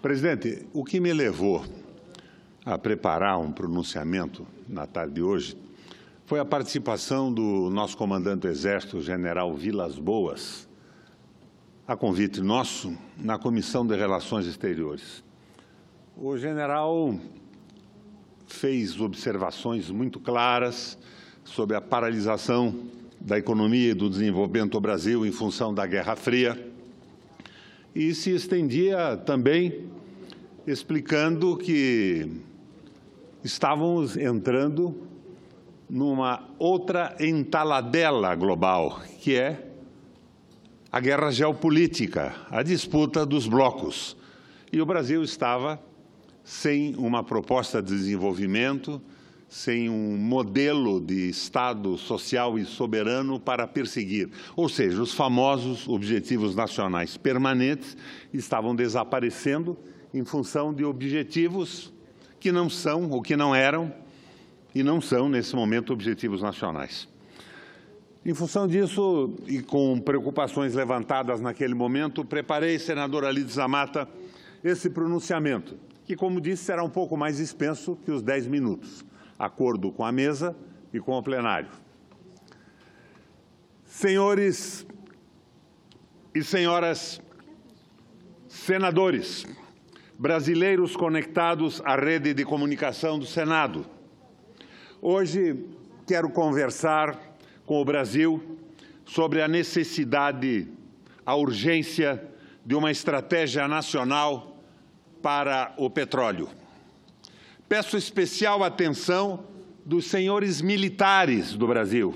Presidente, o que me levou a preparar um pronunciamento na tarde de hoje foi a participação do nosso comandante do Exército, general Vilas Boas, a convite nosso, na Comissão de Relações Exteriores. O general fez observações muito claras sobre a paralisação da economia e do desenvolvimento do Brasil em função da Guerra Fria e se estendia também explicando que estávamos entrando numa outra entaladela global, que é a guerra geopolítica, a disputa dos blocos. E o Brasil estava sem uma proposta de desenvolvimento, sem um modelo de Estado social e soberano para perseguir. Ou seja, os famosos objetivos nacionais permanentes estavam desaparecendo em função de objetivos que não são, ou que não eram, e não são, nesse momento, objetivos nacionais. Em função disso, e com preocupações levantadas naquele momento, preparei, senador Alídio Zamata, esse pronunciamento, que, como disse, será um pouco mais extenso que os 10 minutos, acordo com a mesa e com o plenário. Senhores e senhoras senadores, brasileiros conectados à rede de comunicação do Senado, hoje quero conversar com o Brasil sobre a necessidade, a urgência de uma estratégia nacional para o petróleo. Peço especial atenção dos senhores militares do Brasil,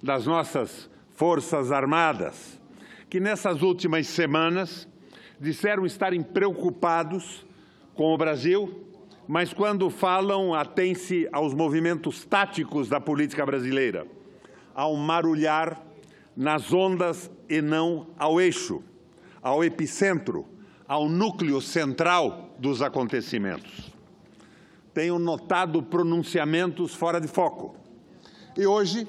das nossas Forças Armadas, que nessas últimas semanas disseram estarem preocupados com o Brasil, mas quando falam, atêm-se aos movimentos táticos da política brasileira, ao marulhar nas ondas e não ao eixo, ao epicentro, ao núcleo central dos acontecimentos. Tenho notado pronunciamentos fora de foco. E hoje,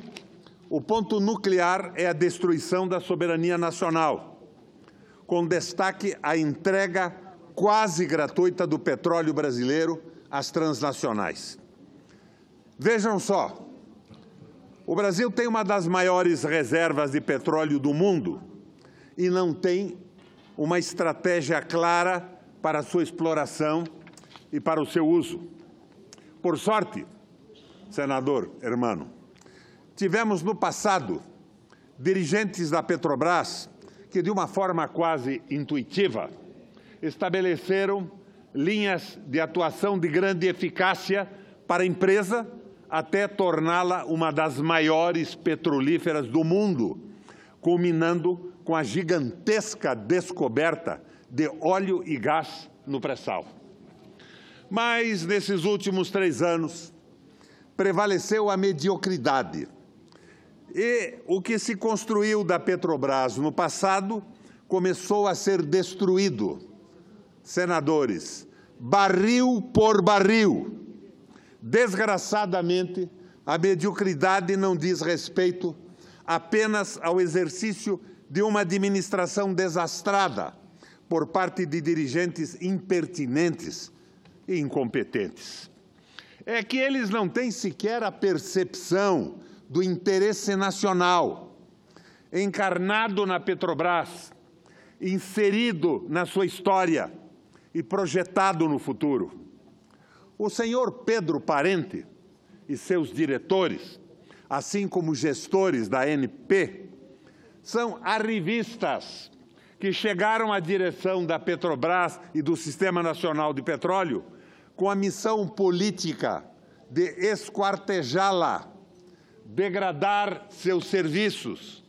o ponto nuclear é a destruição da soberania nacional, com destaque à entrega quase gratuita do petróleo brasileiro às transnacionais. Vejam só, o Brasil tem uma das maiores reservas de petróleo do mundo e não tem uma estratégia clara para a sua exploração e para o seu uso. Por sorte, senador Hermano, tivemos no passado dirigentes da Petrobras que, de uma forma quase intuitiva, estabeleceram linhas de atuação de grande eficácia para a empresa até torná-la uma das maiores petrolíferas do mundo, culminando com a gigantesca descoberta de óleo e gás no pré-sal. Mas, nesses últimos 3 anos, prevaleceu a mediocridade. E o que se construiu da Petrobras no passado começou a ser destruído. Senadores, barril por barril. Desgraçadamente, a mediocridade não diz respeito apenas ao exercício de uma administração desastrada por parte de dirigentes impertinentes e incompetentes. É que eles não têm sequer a percepção do interesse nacional, encarnado na Petrobras, inserido na sua história e projetado no futuro. O senhor Pedro Parente e seus diretores, assim como gestores da ANP, são arrivistas que chegaram à direção da Petrobras e do Sistema Nacional de Petróleo com a missão política de esquartejá-la, degradar seus serviços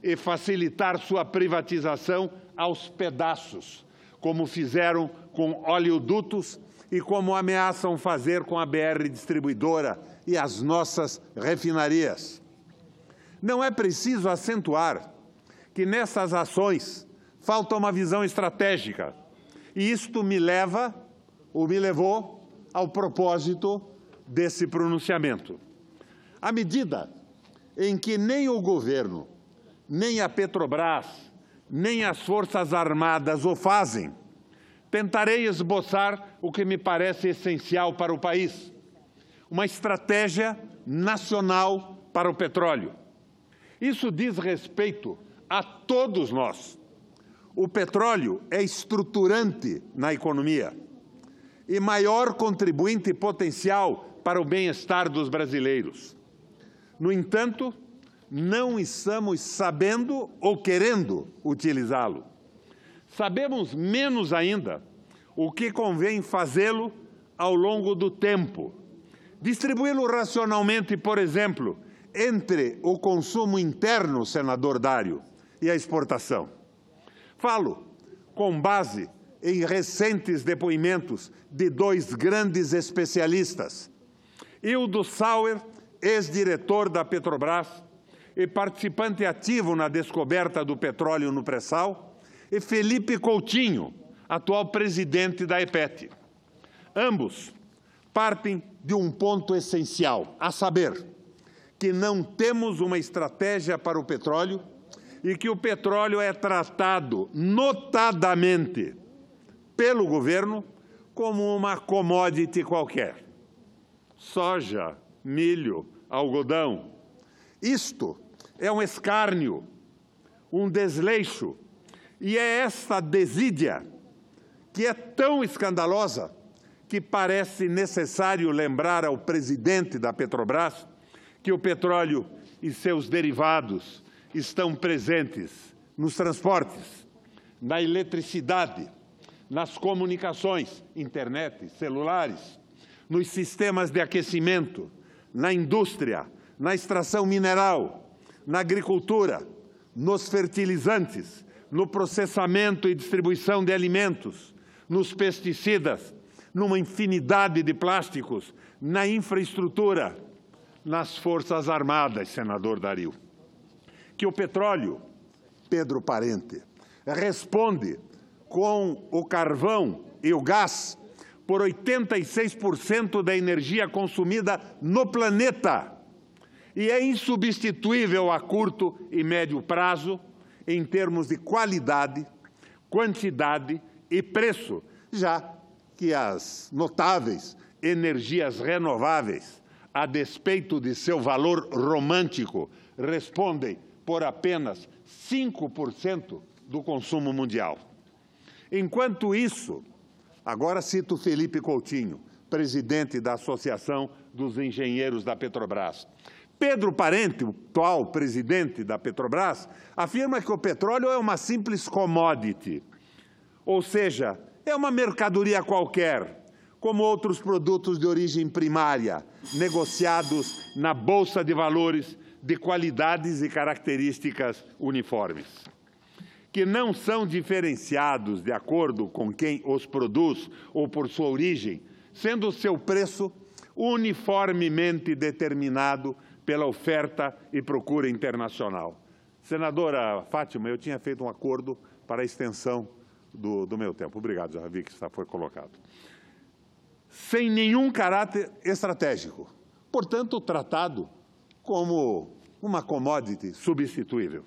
e facilitar sua privatização aos pedaços, como fizeram com oleodutos e como ameaçam fazer com a BR Distribuidora e as nossas refinarias. Não é preciso acentuar que nessas ações falta uma visão estratégica, e isto me levou ao propósito desse pronunciamento. À medida em que nem o governo, nem a Petrobras, nem as Forças Armadas o fazem, tentarei esboçar o que me parece essencial para o país: uma estratégia nacional para o petróleo. Isso diz respeito a todos nós. O petróleo é estruturante na economia e maior contribuinte potencial para o bem-estar dos brasileiros. No entanto, não estamos sabendo ou querendo utilizá-lo. Sabemos menos ainda o que convém fazê-lo ao longo do tempo. Distribuí-lo racionalmente, por exemplo, entre o consumo interno, senador Dário, e a exportação. Falo com base em recentes depoimentos de dois grandes especialistas: Hildo Sauer, ex-diretor da Petrobras e participante ativo na descoberta do petróleo no pré-sal, e Felipe Coutinho, atual presidente da EPET. Ambos partem de um ponto essencial, a saber, que não temos uma estratégia para o petróleo e que o petróleo é tratado, notadamente, pelo governo como uma commodity qualquer. Soja, milho, algodão. Isto é um escárnio, um desleixo, e é essa desídia que é tão escandalosa que parece necessário lembrar ao presidente da Petrobras que o petróleo e seus derivados estão presentes nos transportes, na eletricidade, nas comunicações, internet, celulares, nos sistemas de aquecimento, na indústria, na extração mineral, na agricultura, nos fertilizantes, no processamento e distribuição de alimentos, nos pesticidas, numa infinidade de plásticos, na infraestrutura, nas Forças Armadas, senador Dario. Que o petróleo, Pedro Parente, responde com o carvão e o gás por 86% da energia consumida no planeta e é insubstituível a curto e médio prazo em termos de qualidade, quantidade e preço, já que as notáveis energias renováveis, a despeito de seu valor romântico, respondem por apenas 5% do consumo mundial. Enquanto isso, agora cito Felipe Coutinho, presidente da Associação dos Engenheiros da Petrobras. Pedro Parente, o atual presidente da Petrobras, afirma que o petróleo é uma simples commodity, ou seja, é uma mercadoria qualquer, como outros produtos de origem primária, negociados na Bolsa de Valores de qualidades e características uniformes, que não são diferenciados de acordo com quem os produz ou por sua origem, sendo o seu preço uniformemente determinado pela oferta e procura internacional. Senadora Fátima, eu tinha feito um acordo para a extensão do meu tempo. Obrigado, já vi que isso foi colocado. Sem nenhum caráter estratégico, portanto, tratado como uma commodity substituível.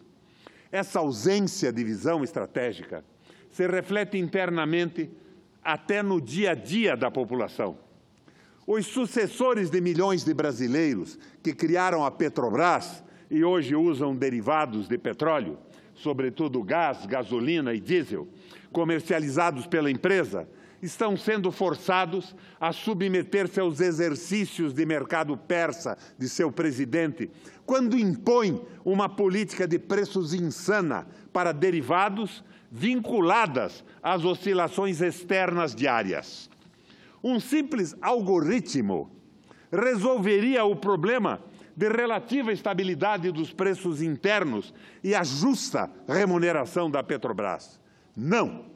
Essa ausência de visão estratégica se reflete internamente até no dia a dia da população. Os sucessores de milhões de brasileiros que criaram a Petrobras e hoje usam derivados de petróleo, sobretudo gás, gasolina e diesel, comercializados pela empresa, estão sendo forçados a submeter-se aos exercícios de mercado persa de seu presidente, quando impõe uma política de preços insana para derivados vinculadas às oscilações externas diárias. Um simples algoritmo resolveria o problema de relativa estabilidade dos preços internos e a justa remuneração da Petrobras. Não!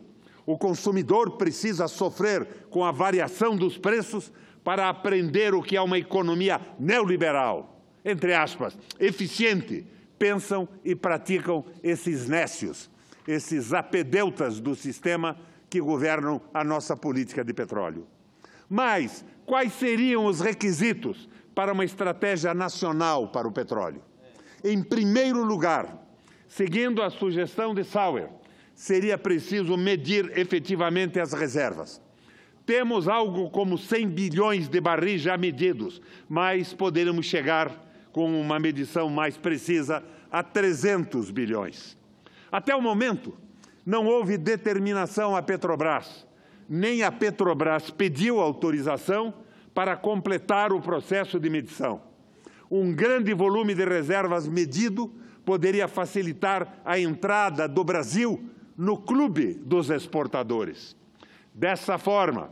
O consumidor precisa sofrer com a variação dos preços para aprender o que é uma economia neoliberal, entre aspas, eficiente. Pensam e praticam esses nécios, esses apedeutas do sistema que governam a nossa política de petróleo. Mas quais seriam os requisitos para uma estratégia nacional para o petróleo? Em primeiro lugar, seguindo a sugestão de Sauer, seria preciso medir efetivamente as reservas. Temos algo como 100 bilhões de barris já medidos, mas poderíamos chegar, com uma medição mais precisa, a 300 bilhões. Até o momento, não houve determinação à Petrobras, nem a Petrobras pediu autorização para completar o processo de medição. Um grande volume de reservas medido poderia facilitar a entrada do Brasil no clube dos exportadores. Dessa forma,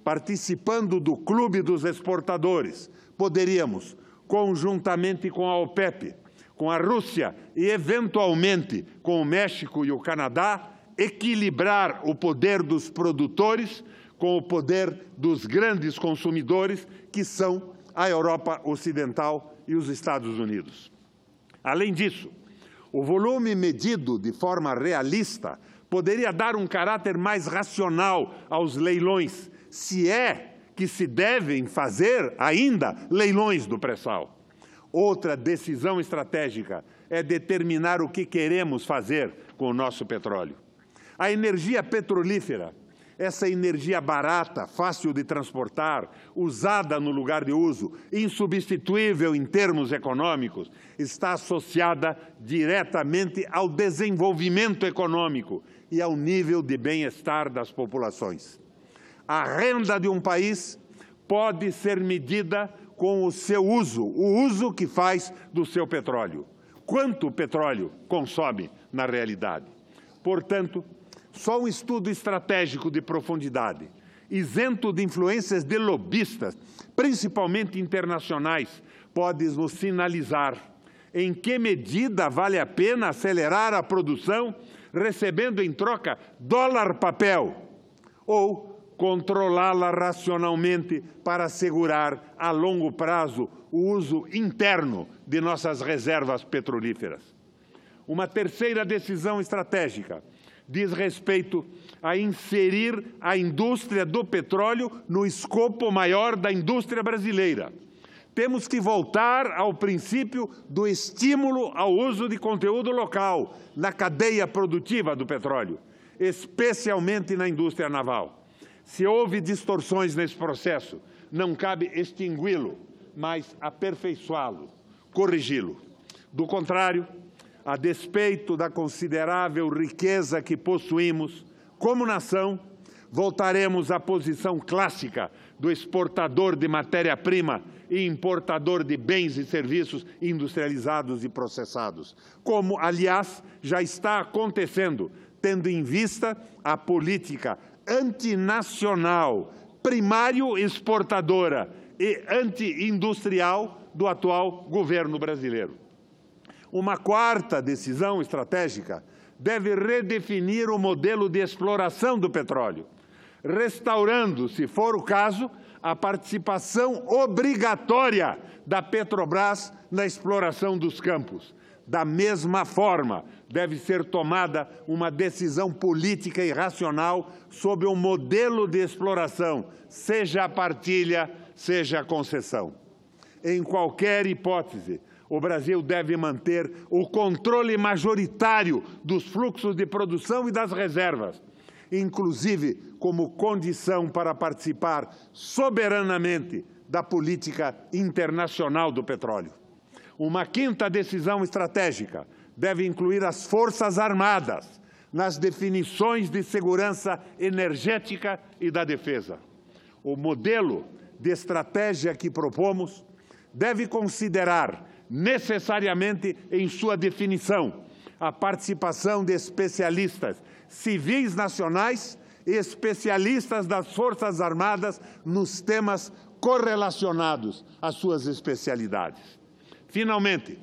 participando do clube dos exportadores, poderíamos, conjuntamente com a OPEP, com a Rússia e, eventualmente, com o México e o Canadá, equilibrar o poder dos produtores com o poder dos grandes consumidores, que são a Europa Ocidental e os Estados Unidos. Além disso, o volume medido de forma realista poderia dar um caráter mais racional aos leilões, se é que se devem fazer ainda leilões do pré-sal. Outra decisão estratégica é determinar o que queremos fazer com o nosso petróleo. A energia petrolífera, essa energia barata, fácil de transportar, usada no lugar de uso, insubstituível em termos econômicos, está associada diretamente ao desenvolvimento econômico e ao nível de bem-estar das populações. A renda de um país pode ser medida com o seu uso, o uso que faz do seu petróleo. Quanto petróleo consome na realidade? Portanto, só um estudo estratégico de profundidade, isento de influências de lobistas, principalmente internacionais, pode nos sinalizar em que medida vale a pena acelerar a produção, recebendo em troca dólar-papel, ou controlá-la racionalmente para assegurar a longo prazo o uso interno de nossas reservas petrolíferas. Uma terceira decisão estratégica diz respeito a inserir a indústria do petróleo no escopo maior da indústria brasileira. Temos que voltar ao princípio do estímulo ao uso de conteúdo local na cadeia produtiva do petróleo, especialmente na indústria naval. Se houve distorções nesse processo, não cabe extingui-lo, mas aperfeiçoá-lo, corrigi-lo. Do contrário, a despeito da considerável riqueza que possuímos, como nação, voltaremos à posição clássica do exportador de matéria-prima e importador de bens e serviços industrializados e processados, como, aliás, já está acontecendo, tendo em vista a política antinacional, primário exportadora e anti-industrial do atual governo brasileiro. Uma quarta decisão estratégica deve redefinir o modelo de exploração do petróleo, restaurando, se for o caso, a participação obrigatória da Petrobras na exploração dos campos. Da mesma forma, deve ser tomada uma decisão política e racional sobre o modelo de exploração, seja a partilha, seja a concessão. Em qualquer hipótese, o Brasil deve manter o controle majoritário dos fluxos de produção e das reservas, inclusive como condição para participar soberanamente da política internacional do petróleo. Uma quinta decisão estratégica deve incluir as Forças Armadas nas definições de segurança energética e da defesa. O modelo de estratégia que propomos deve considerar necessariamente em sua definição a participação de especialistas civis nacionais e especialistas das Forças Armadas nos temas correlacionados às suas especialidades. Finalmente,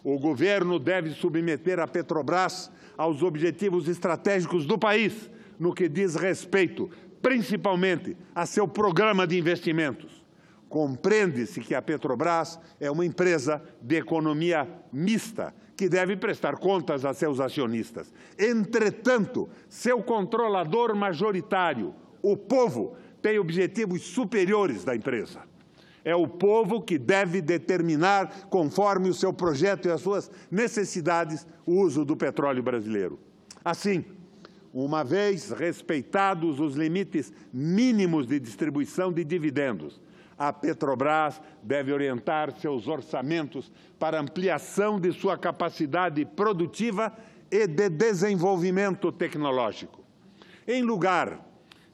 o governo deve submeter a Petrobras aos objetivos estratégicos do país, no que diz respeito, principalmente, a seu programa de investimentos. Compreende-se que a Petrobras é uma empresa de economia mista, que deve prestar contas a seus acionistas. Entretanto, seu controlador majoritário, o povo, tem objetivos superiores da empresa. É o povo que deve determinar, conforme o seu projeto e as suas necessidades, o uso do petróleo brasileiro. Assim, uma vez respeitados os limites mínimos de distribuição de dividendos, a Petrobras deve orientar seus orçamentos para ampliação de sua capacidade produtiva e de desenvolvimento tecnológico. Em lugar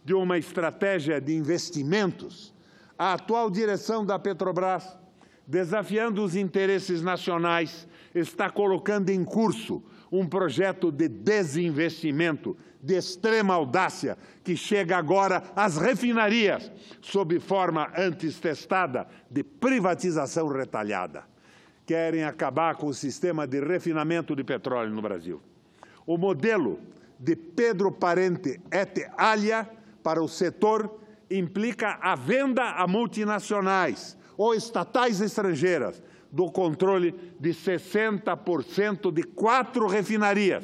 de uma estratégia de investimentos, a atual direção da Petrobras, desafiando os interesses nacionais, está colocando em curso um projeto de desinvestimento de extrema audácia que chega agora às refinarias sob forma antes testada de privatização retalhada. Querem acabar com o sistema de refinamento de petróleo no Brasil. O modelo de Pedro Parente et alia para o setor implica a venda a multinacionais ou estatais estrangeiras do controle de 60% de 4 refinarias,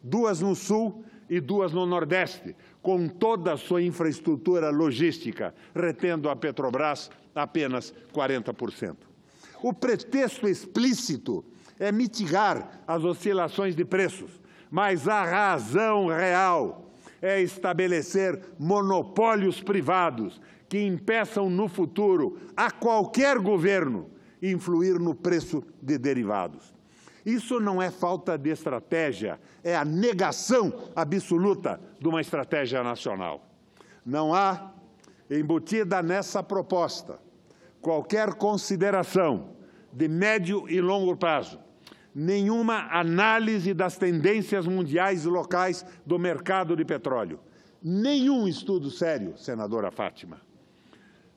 2 no Sul e 2 no Nordeste, com toda a sua infraestrutura logística, retendo a Petrobras apenas 40%. O pretexto explícito é mitigar as oscilações de preços, mas a razão real é estabelecer monopólios privados que impeçam no futuro a qualquer governo influir no preço de derivados. Isso não é falta de estratégia, é a negação absoluta de uma estratégia nacional. Não há, embutida nessa proposta, qualquer consideração de médio e longo prazo, nenhuma análise das tendências mundiais e locais do mercado de petróleo, nenhum estudo sério, senadora Fátima,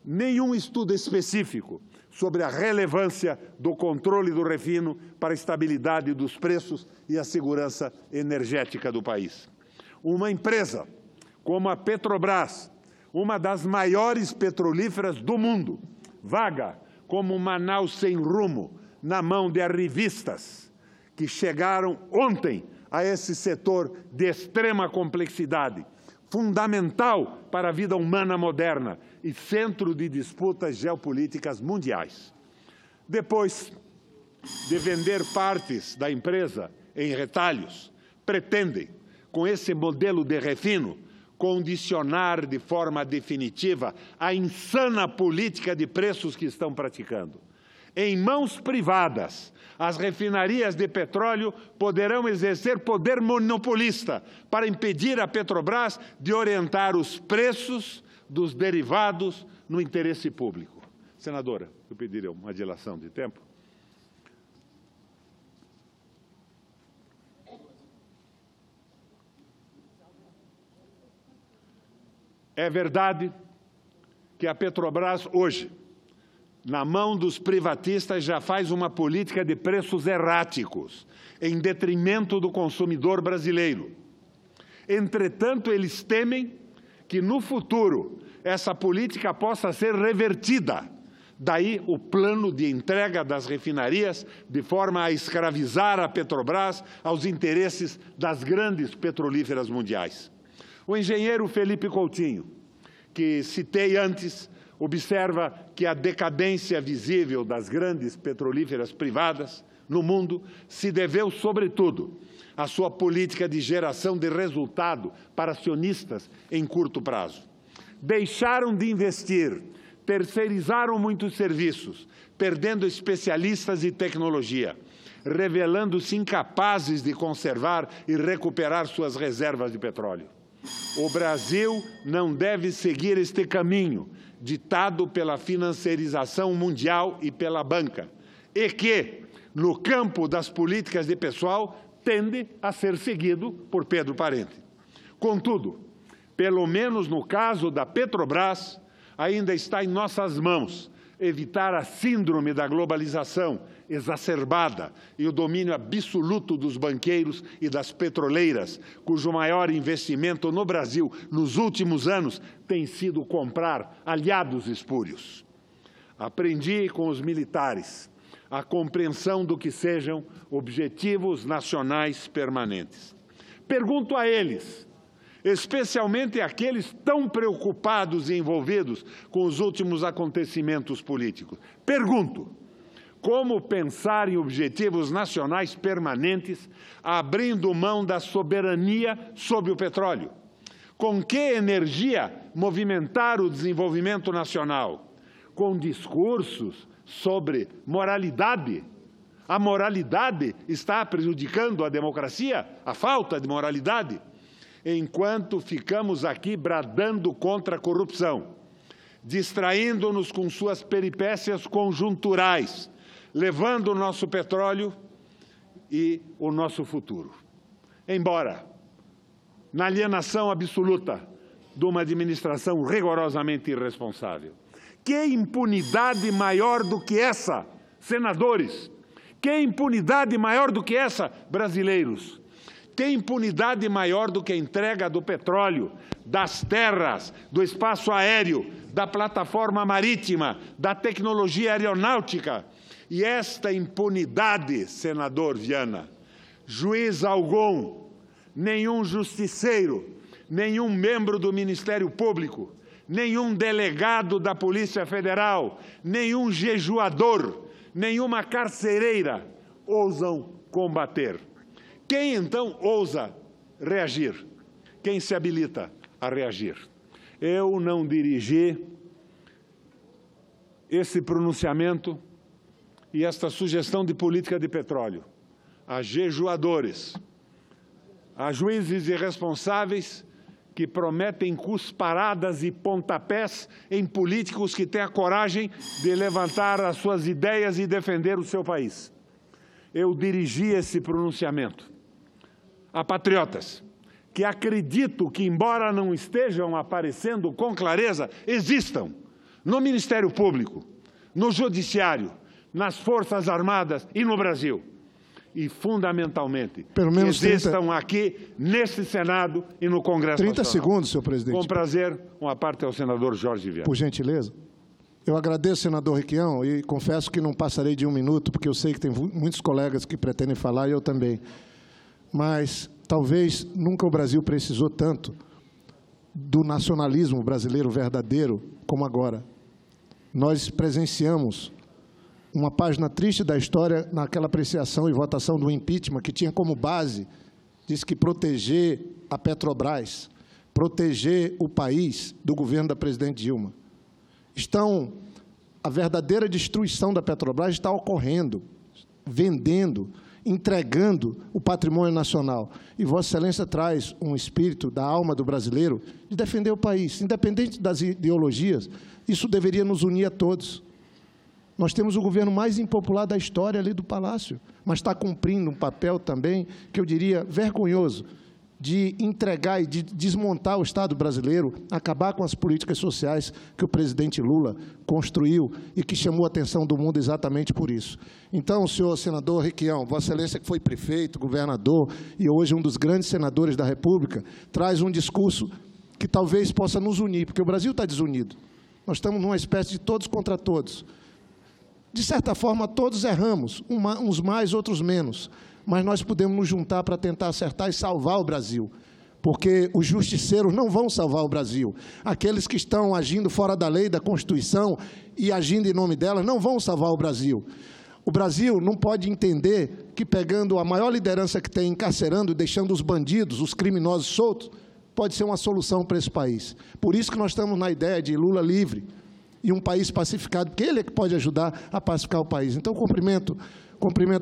nenhum estudo específico sobre a relevância do controle do refino para a estabilidade dos preços e a segurança energética do país. Uma empresa como a Petrobras, uma das maiores petrolíferas do mundo, vaga como Manaus sem rumo na mão de arrivistas que chegaram ontem a esse setor de extrema complexidade, fundamental para a vida humana moderna e centro de disputas geopolíticas mundiais. Depois de vender partes da empresa em retalhos, pretendem, com esse modelo de refino, condicionar de forma definitiva a insana política de preços que estão praticando. Em mãos privadas, as refinarias de petróleo poderão exercer poder monopolista para impedir a Petrobras de orientar os preços dos derivados no interesse público. Senadora, eu pediria uma dilação de tempo. É verdade que a Petrobras hoje, na mão dos privatistas, já faz uma política de preços erráticos, em detrimento do consumidor brasileiro. Entretanto, eles temem que, no futuro, essa política possa ser revertida. Daí o plano de entrega das refinarias, de forma a escravizar a Petrobras aos interesses das grandes petrolíferas mundiais. O engenheiro Felipe Coutinho, que citei antes, observa que a decadência visível das grandes petrolíferas privadas no mundo se deveu, sobretudo, à sua política de geração de resultado para acionistas em curto prazo. Deixaram de investir, terceirizaram muitos serviços, perdendo especialistas e tecnologia, revelando-se incapazes de conservar e recuperar suas reservas de petróleo. O Brasil não deve seguir este caminho, ditado pela financiarização mundial e pela banca, e que, no campo das políticas de pessoal, tende a ser seguido por Pedro Parente. Contudo, pelo menos no caso da Petrobras, ainda está em nossas mãos evitar a síndrome da globalização exacerbada e o domínio absoluto dos banqueiros e das petroleiras, cujo maior investimento no Brasil nos últimos anos tem sido comprar aliados espúrios. Aprendi com os militares a compreensão do que sejam objetivos nacionais permanentes. Pergunto a eles, especialmente aqueles tão preocupados e envolvidos com os últimos acontecimentos políticos. Pergunto, Como pensar em objetivos nacionais permanentes, abrindo mão da soberania sobre o petróleo? Com que energia movimentar o desenvolvimento nacional? Com discursos sobre moralidade? A moralidade está prejudicando a democracia? A falta de moralidade? Enquanto ficamos aqui bradando contra a corrupção, distraindo-nos com suas peripécias conjunturais, levando o nosso petróleo e o nosso futuro. Embora, na alienação absoluta de uma administração rigorosamente irresponsável. Que impunidade maior do que essa, senadores? Que impunidade maior do que essa, brasileiros? Que impunidade maior do que a entrega do petróleo, das terras, do espaço aéreo, da plataforma marítima, da tecnologia aeronáutica? E esta impunidade, senador Viana, juiz algum, nenhum justiceiro, nenhum membro do Ministério Público, nenhum delegado da Polícia Federal, nenhum jejuador, nenhuma carcereira ousam combater. Quem, então, ousa reagir? Quem se habilita a reagir? Eu não dirigi esse pronunciamento e esta sugestão de política de petróleo a jejuadores, a juízes irresponsáveis que prometem cusparadas e pontapés em políticos que têm a coragem de levantar as suas ideias e defender o seu país. Eu dirigi esse pronunciamento a patriotas que acredito que, embora não estejam aparecendo com clareza, existam no Ministério Público, no Judiciário, nas Forças Armadas e no Brasil. E, fundamentalmente, pelo menos existam aqui, nesse Senado e no Congresso 30 Nacional. segundos, senhor presidente. Com prazer, uma parte ao senador Jorge Viana. Por gentileza. Eu agradeço, senador Requião, e confesso que não passarei de 1 minuto, porque eu sei que tem muitos colegas que pretendem falar, e eu também. Mas talvez nunca o Brasil precisou tanto do nacionalismo brasileiro verdadeiro como agora. Nós presenciamos uma página triste da história naquela apreciação e votação do impeachment, que tinha como base, diz que proteger a Petrobras, proteger o país do governo da presidente Dilma. A verdadeira destruição da Petrobras está ocorrendo, vendendo, entregando o patrimônio nacional. E Vossa Excelência traz um espírito da alma do brasileiro de defender o país, independente das ideologias. Isso deveria nos unir a todos. Nós temos o governo mais impopular da história ali do Palácio, mas está cumprindo um papel também, que eu diria vergonhoso, de entregar e de desmontar o Estado brasileiro, acabar com as políticas sociais que o presidente Lula construiu e que chamou a atenção do mundo exatamente por isso. Então, senhor senador Requião, Vossa Excelência que foi prefeito, governador e hoje um dos grandes senadores da República, traz um discurso que talvez possa nos unir, porque o Brasil está desunido. Nós estamos numa espécie de todos contra todos. De certa forma, todos erramos, uns mais, outros menos, mas nós podemos nos juntar para tentar acertar e salvar o Brasil, porque os justiceiros não vão salvar o Brasil. Aqueles que estão agindo fora da lei, da Constituição e agindo em nome dela, não vão salvar o Brasil. O Brasil não pode entender que, pegando a maior liderança que tem, encarcerando, deixando os bandidos, os criminosos soltos, pode ser uma solução para esse país. Por isso que nós estamos na ideia de Lula livre, e um país pacificado, porque ele é que pode ajudar a pacificar o país. Então, cumprimento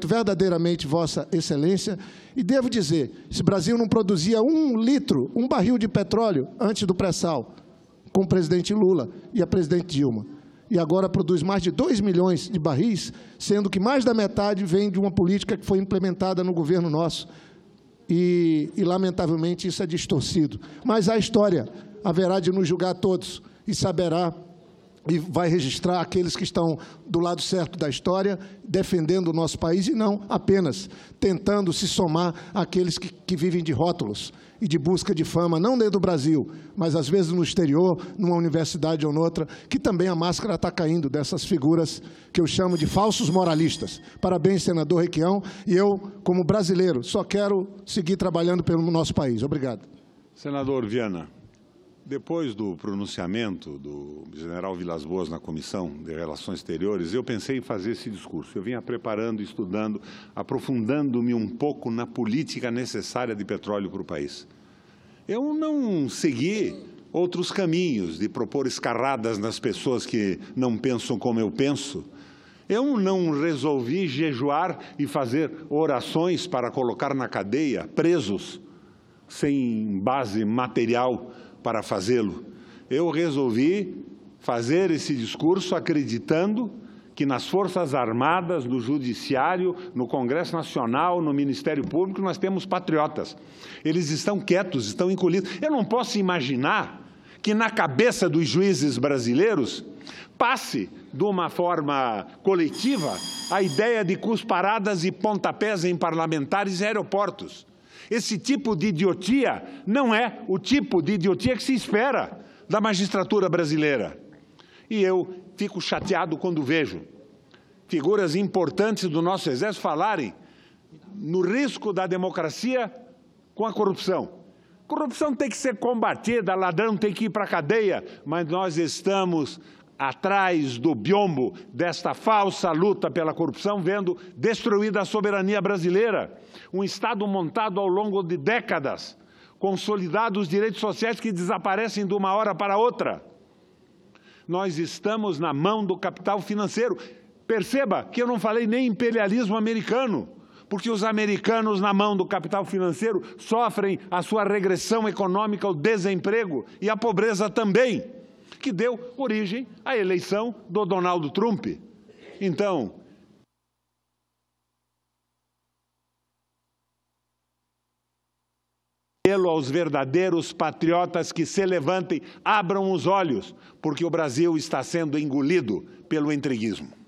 verdadeiramente Vossa Excelência, e devo dizer, se o Brasil não produzia um barril de petróleo antes do pré-sal, com o presidente Lula e a presidente Dilma, e agora produz mais de 2 milhões de barris, sendo que mais da metade vem de uma política que foi implementada no governo nosso, e lamentavelmente, isso é distorcido. Mas a história haverá de nos julgar todos, e saberá e vai registrar aqueles que estão do lado certo da história, defendendo o nosso país, e não apenas tentando se somar àqueles que vivem de rótulos e de busca de fama, não dentro do Brasil, mas às vezes no exterior, numa universidade ou noutra, que também a máscara está caindo dessas figuras que eu chamo de falsos moralistas. Parabéns, senador Requião, e eu, como brasileiro, só quero seguir trabalhando pelo nosso país. Obrigado. Senador Viana. Depois do pronunciamento do general Vilas Boas na Comissão de Relações Exteriores, eu pensei em fazer esse discurso. Eu vinha preparando, estudando, aprofundando-me um pouco na política necessária de petróleo para o país. Eu não segui outros caminhos de propor escarradas nas pessoas que não pensam como eu penso. Eu não resolvi jejuar e fazer orações para colocar na cadeia presos sem base material para fazê-lo. Eu resolvi fazer esse discurso acreditando que nas Forças Armadas, no Judiciário, no Congresso Nacional, no Ministério Público, nós temos patriotas. Eles estão quietos, estão encolhidos. Eu não posso imaginar que na cabeça dos juízes brasileiros passe, de uma forma coletiva, a ideia de cusparadas e pontapés em parlamentares e aeroportos. Esse tipo de idiotia não é o tipo de idiotia que se espera da magistratura brasileira. E eu fico chateado quando vejo figuras importantes do nosso Exército falarem no risco da democracia com a corrupção. Corrupção tem que ser combatida, ladrão tem que ir para a cadeia, mas nós estamos atrás do biombo desta falsa luta pela corrupção, vendo destruída a soberania brasileira. Um Estado montado ao longo de décadas, consolidado os direitos sociais que desaparecem de uma hora para outra. Nós estamos na mão do capital financeiro. Perceba que eu não falei nem imperialismo americano, porque os americanos, na mão do capital financeiro, sofrem a sua regressão econômica, o desemprego e a pobreza também, que deu origem à eleição do Donald Trump. Então, apelo aos verdadeiros patriotas que se levantem, abram os olhos, porque o Brasil está sendo engolido pelo entreguismo.